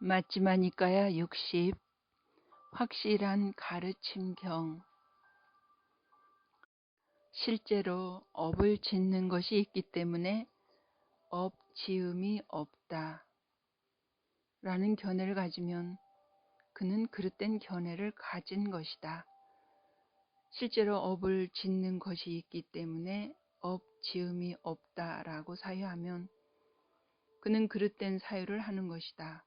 맞지마니까야 60. 확실한 가르침경. 실제로 업을 짓는 것이 있기 때문에 업 지음이 없다 라는 견해를 가지면 그는 그릇된 견해를 가진 것이다. 실제로 업을 짓는 것이 있기 때문에 업 지음이 없다라고 사유하면 그는 그릇된 사유를 하는 것이다.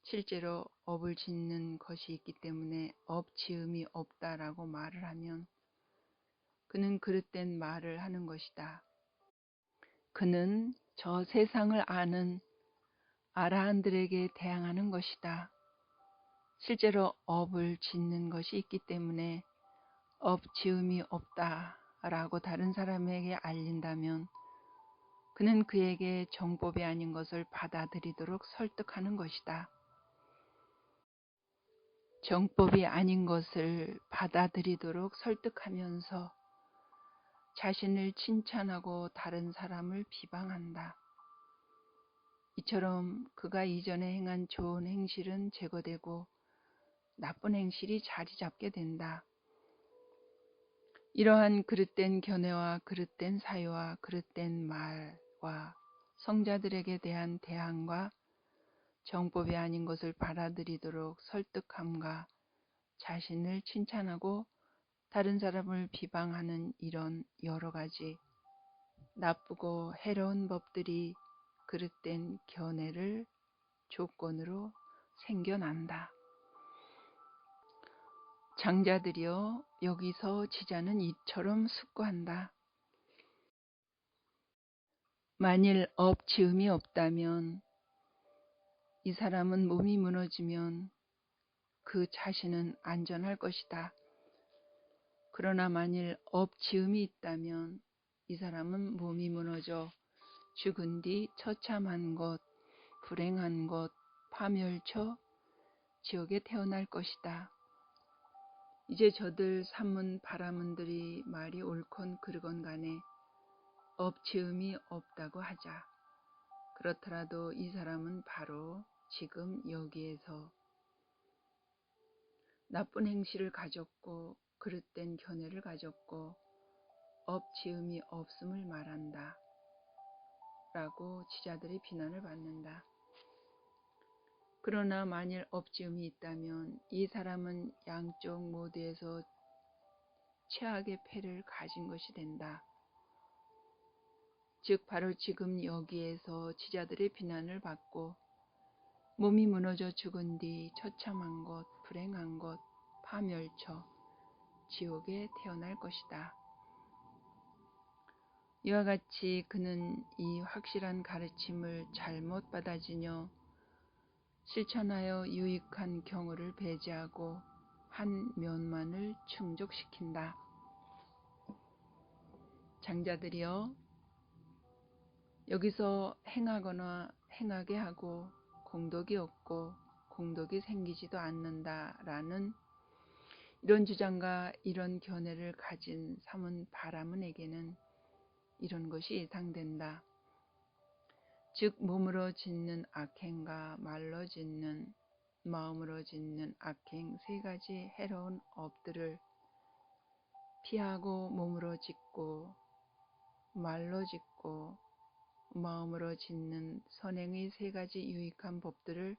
실제로 업을 짓는 것이 있기 때문에 업 지음이 없다라고 말을 하면 그는 그릇된 말을 하는 것이다. 그는 저 세상을 아는 아라한들에게 대항하는 것이다. 실제로 업을 짓는 것이 있기 때문에 업 지음이 없다라고 다른 사람에게 알린다면 그는 그에게 정법이 아닌 것을 받아들이도록 설득하는 것이다. 정법이 아닌 것을 받아들이도록 설득하면서 자신을 칭찬하고 다른 사람을 비방한다. 이처럼 그가 이전에 행한 좋은 행실은 제거되고 나쁜 행실이 자리 잡게 된다. 이러한 그릇된 견해와 그릇된 사유와 그릇된 말과 성자들에게 대한 대항과 정법이 아닌 것을 받아들이도록 설득함과 자신을 칭찬하고 다른 사람을 비방하는 이런 여러 가지 나쁘고 해로운 법들이 그릇된 견해를 조건으로 생겨난다. 장자들이여 여기서 지자는 이처럼 숙고한다. 만일 업 지음이 없다면 이 사람은 몸이 무너지면 그 자신은 안전할 것이다. 그러나 만일 업 지음이 있다면 이 사람은 몸이 무너져 죽은 뒤 처참한 것, 불행한 것, 파멸쳐 지옥에 태어날 것이다. 이제 저들 산문 바라문들이 말이 옳건 그르건 간에 업 지음이 없다고 하자. 그렇더라도 이 사람은 바로 지금 여기에서 나쁜 행실을 가졌고 그릇된 견해를 가졌고 업 지음이 없음을 말한다 라고 지자들의 비난을 받는다. 그러나 만일 업지음이 있다면 이 사람은 양쪽 모두에서 최악의 패를 가진 것이 된다. 즉 바로 지금 여기에서 지자들의 비난을 받고 몸이 무너져 죽은 뒤 처참한 것, 불행한 것, 파멸쳐 지옥에 태어날 것이다. 이와 같이 그는 이 확실한 가르침을 잘못 받아지녀 실천하여 유익한 경우를 배제하고 한 면만을 충족시킨다. 장자들이여 여기서 행하거나 행하게 하고 공덕이 없고 공덕이 생기지도 않는다라는 이런 주장과 이런 견해를 가진 사문 바라문에게는 이런 것이 예상된다. 즉 몸으로 짓는 악행과 말로 짓는 마음으로 짓는 악행 세 가지 해로운 업들을 피하고 몸으로 짓고 말로 짓고 마음으로 짓는 선행의 세 가지 유익한 법들을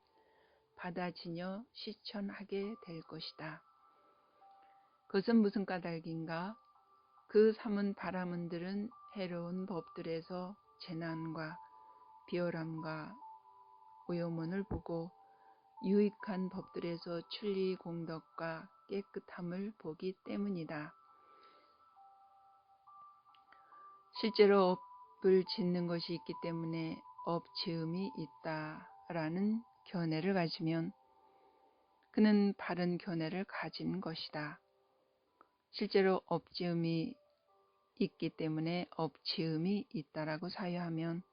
받아지녀 실천하게 될 것이다. 그것은 무슨 까닭인가? 그 삼은 바라문들은 해로운 법들에서 재난과 비열함과 오염원을 보고 유익한 법들에서 출리 공덕과 깨끗함을 보기 때문이다. 실제로 업을 짓는 것이 있기 때문에 업지음이 있다라는 견해를 가지면 그는 바른 견해를 가진 것이다. 실제로 업지음이 있기 때문에 업지음이 있다라고 사유하면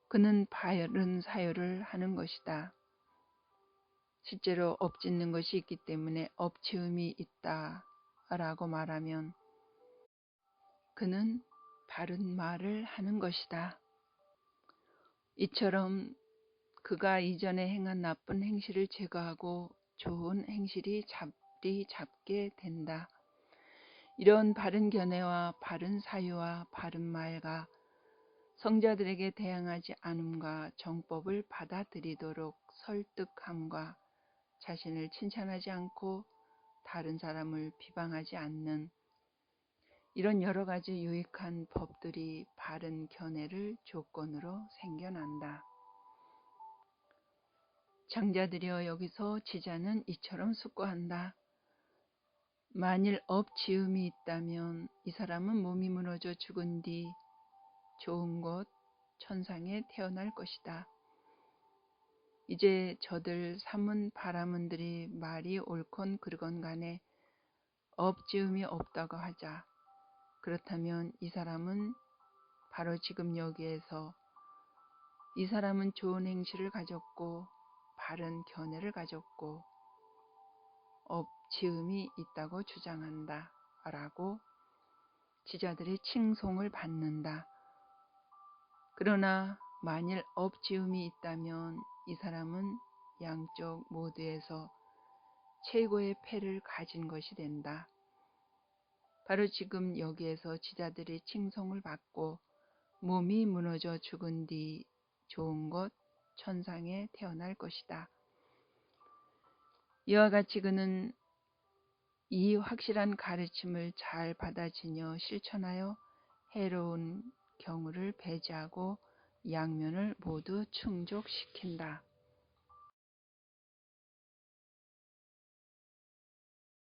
그는 바른 사유를 하는 것이다. 실제로 업짓는 것이 있기 때문에 업지음이 있다라고 말하면 그는 바른 말을 하는 것이다. 이처럼 그가 이전에 행한 나쁜 행실을 제거하고 좋은 행실이 자리 잡게 된다. 이런 바른 견해와 바른 사유와 바른 말과 성자들에게 대항하지 않음과 정법을 받아들이도록 설득함과 자신을 칭찬하지 않고 다른 사람을 비방하지 않는 이런 여러 가지 유익한 법들이 바른 견해를 조건으로 생겨난다. 장자들이여 여기서 지자는 이처럼 숙고한다. 만일 업지음이 있다면 이 사람은 몸이 무너져 죽은 뒤 좋은 곳 천상에 태어날 것이다. 이제 저들 삼은 바라문들이 말이 옳건 그르건 간에 업지음이 없다고 하자. 그렇다면 이 사람은 바로 지금 여기에서 이 사람은 좋은 행실을 가졌고 바른 견해를 가졌고 업지음이 있다고 주장한다 라고 지자들의 칭송을 받는다. 그러나 만일 업지음이 있다면 이 사람은 양쪽 모두에서 최고의 패를 가진 것이 된다. 바로 지금 여기에서 지자들의 칭송을 받고 몸이 무너져 죽은 뒤 좋은 곳 천상에 태어날 것이다. 이와 같이 그는 이 확실한 가르침을 잘 받아지녀 실천하여 해로운 경우를 배제하고 양면을 모두 충족시킨다.